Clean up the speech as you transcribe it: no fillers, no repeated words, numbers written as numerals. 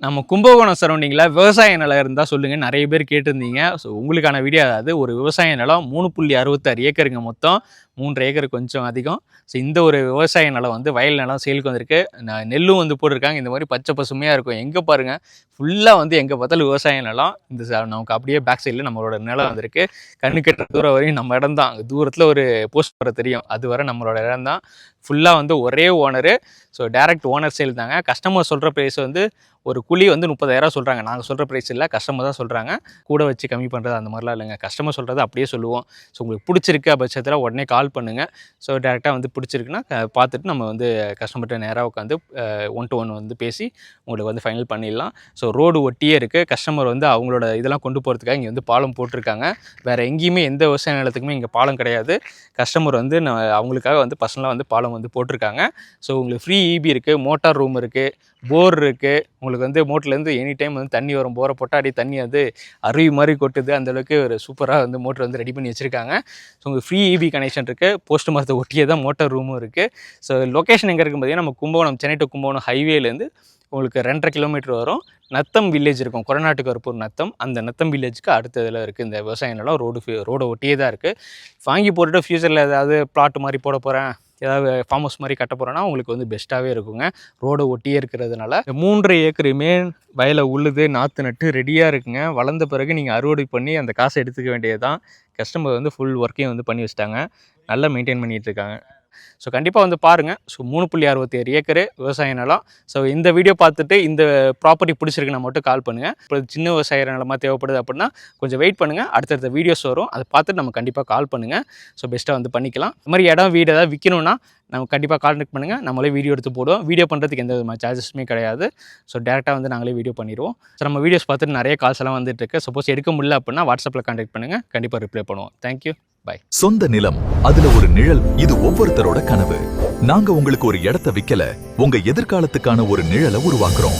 நம்ம கும்பகோணம் சரௌண்டிங்கில் விவசாய நிலம் இருந்தால் சொல்லுங்கள், நிறைய பேர் கேட்டிருந்தீங்க. ஸோ உங்களுக்கான வீடியோ அதாவது ஒரு விவசாய நிலம் 3.66 ஏக்கருங்க மொத்தம். 3 ஏக்கர் கொஞ்சம் அதிகம். ஸோ இந்த ஒரு விவசாய நிலம் வந்து வயல் நிலம் சேலுக்கு வந்திருக்கு. நெல்லும் வந்து போட்டிருக்காங்க. இந்த மாதிரி பச்சை பசுமையாக இருக்கும். எங்கே பாருங்கள் ஃபுல்லாக வந்து எங்கே பார்த்தாலும் விவசாய நிலம். இந்த நமக்கு அப்படியே பேக் சைடில் நம்மளோட நிலம் வந்திருக்கு. கண்ணு கட்டுற தூரம் வரையும் நம்ம இடம் தான். தூரத்தில் ஒரு போஸ்ட் வர தெரியும், அது வரை நம்மளோட இடம் தான். ஃபுல்லாக வந்து ஒரே owner. So direct owner sale தாங்க. கஸ்டமர் சொல்கிற ப்ரைஸ் வந்து ஒரு குழி வந்து 30,000 சொல்கிறாங்க. நாங்கள் சொல்கிற ப்ரைஸ் இல்லை, கஸ்டமர் தான் சொல்கிறாங்க. கூட வச்சு கம்மி பண்ணுறது அந்த மாதிரிலாம் இல்லைங்க. கஸ்டமர் சொல்கிறது அப்படியே சொல்லுவோம். ஸோ உங்களுக்கு பிடிச்சிருக்க பட்சத்தில் உடனே கால் பண்ணுங்கள். ஸோ டேரெக்டாக வந்து பிடிச்சிருக்குன்னா பார்த்துட்டு நம்ம வந்து கஸ்டமர்கிட்ட நேராக உட்காந்து 1 to 1 வந்து பேசி உங்களுக்கு வந்து ஃபைனல் பண்ணிடலாம். ஸோ ரோடு ஒட்டியே இருக்குது. கஸ்டமர் வந்து அவங்களோட இதெல்லாம் கொண்டு போகிறதுக்காக இங்கே வந்து பாலம் போட்டிருக்காங்க. வேறு எங்கேயுமே எந்த விவசாய நிலத்துக்குமே இங்கே பாலம் கிடையாது. கஸ்டமர் வந்து அவங்களுக்காக வந்து பர்சனலாக வந்து பாலம் வந்து போட்டிருக்காங்க. ஸோ உங்களுக்கு ஃப்ரீ இபி இருக்குது, மோட்டார் ரூம் இருக்குது, போர் இருக்குது. உங்களுக்கு வந்து மோட்டர்லேருந்து எனி டைம் வந்து தண்ணி வரும். போரை போட்டால் அப்படியே தண்ணி வந்து அருவி மாதிரி கொட்டுது. அந்தளவுக்கு ஒரு சூப்பராக வந்து மோட்டர் வந்து ரெடி பண்ணி வச்சுருக்காங்க. ஸோ உங்களுக்கு ஃப்ரீ இபி கனெக்ஷன் இருக்குது. போஸ்ட் மரத்தை ஒட்டியே தான் மோட்டார் ரூமும் இருக்குது. ஸோ லொக்கேஷன் எங்கே இருக்குது பார்த்தீங்கன்னா, நம்ம கும்பகோணம் சென்னை டு கும்பகோணம் ஹைவேலேருந்து உங்களுக்கு 2.5 கிலோமீட்டர் வரும். நத்தம் வில்லேஜ் இருக்கும், கொரநாட்டு கருப்பூர் நத்தம். அந்த நத்தம் வில்லேஜுக்கு அடுத்த இதில் இருக்குது இந்த விவசாய நிலம். ரோடை ஒட்டியே தான் இருக்குது. வாங்கி போட்டுட்டு ஃப்யூச்சரில் ஏதாவது பிளாட் மாதிரி போட போகிறேன், ஏதாவது ஃபார்ம் ஹவுஸ் மாதிரி கட்ட போகிறோன்னா உங்களுக்கு வந்து பெஸ்ட்டாகவே இருக்குங்க. ரோடை ஒட்டியே இருக்கிறதுனால 3.5 ஏக்கருமே வயலை உழுது நாற்று நட்டு ரெடியாக இருக்குங்க. வளர்ந்த பிறகு நீங்கள் அறுவடை பண்ணி அந்த காசை எடுத்துக்க வேண்டியது தான். கஸ்டமர் வந்து ஃபுல் ஒர்க்கையும் வந்து பண்ணி வச்சுட்டாங்க. நல்லா மெயின்டைன் பண்ணிகிட்டு இருக்காங்க. ஸோ கண்டிப்பாக வந்து பாருங்கள். ஸோ 3.67 ஏக்கரு விவசாய நிலம். ஸோ இந்த வீடியோ பார்த்துட்டு இந்த ப்ராப்பர்ட்டி பிடிச்சிருக்குன்னா மட்டும் கால் பண்ணுங்கள். இப்போ சின்ன விவசாய நிலமாக தேவைப்படுது அப்படின்னா கொஞ்சம் வெயிட் பண்ணுங்கள். அடுத்தடுத்த வீடியோஸ் வரும், அதை பார்த்துட்டு நம்ம கண்டிப்பாக கால் பண்ணுங்கள். ஸோ பெஸ்ட்டாக வந்து பண்ணிக்கலாம். இந்த மாதிரி இடம் வீடு ஏதாவது விற்கணும்னா நம்ம கண்டிப்பாக கான்டெக்ட் பண்ணுங்கள். நம்மளே வீடியோ எடுத்து போடுவோம். வீடியோ பண்ணுறதுக்கு எந்த விதமான சார்ஜஸுமே கிடையாது. ஸோ டேரெக்டாக வந்து நாங்களே வீடியோ பண்ணிடுவோம். ஸோ நம்ம வீடியோஸ் பார்த்துட்டு நிறைய கால்ஸ் எல்லாம் வந்துட்டு இருக்கு. சப்போஸ் எடுக்க முடியல அப்படின்னா வாட்ஸ்அப்பில் கான்டெக்ட் பண்ணுங்கள். கண்டிப்பாக ரிப்ளை பண்ணுவோம். Thank you, bye. சொந்த நிலம், அதுல ஒரு நிழல், இது ஒவ்வொருத்தரோட கனவு. நாங்க உங்களுக்கு ஒரு இடத்தை விக்கல, உங்க எதிர்காலத்துக்கான ஒரு நிழலை உருவாக்குறோம்.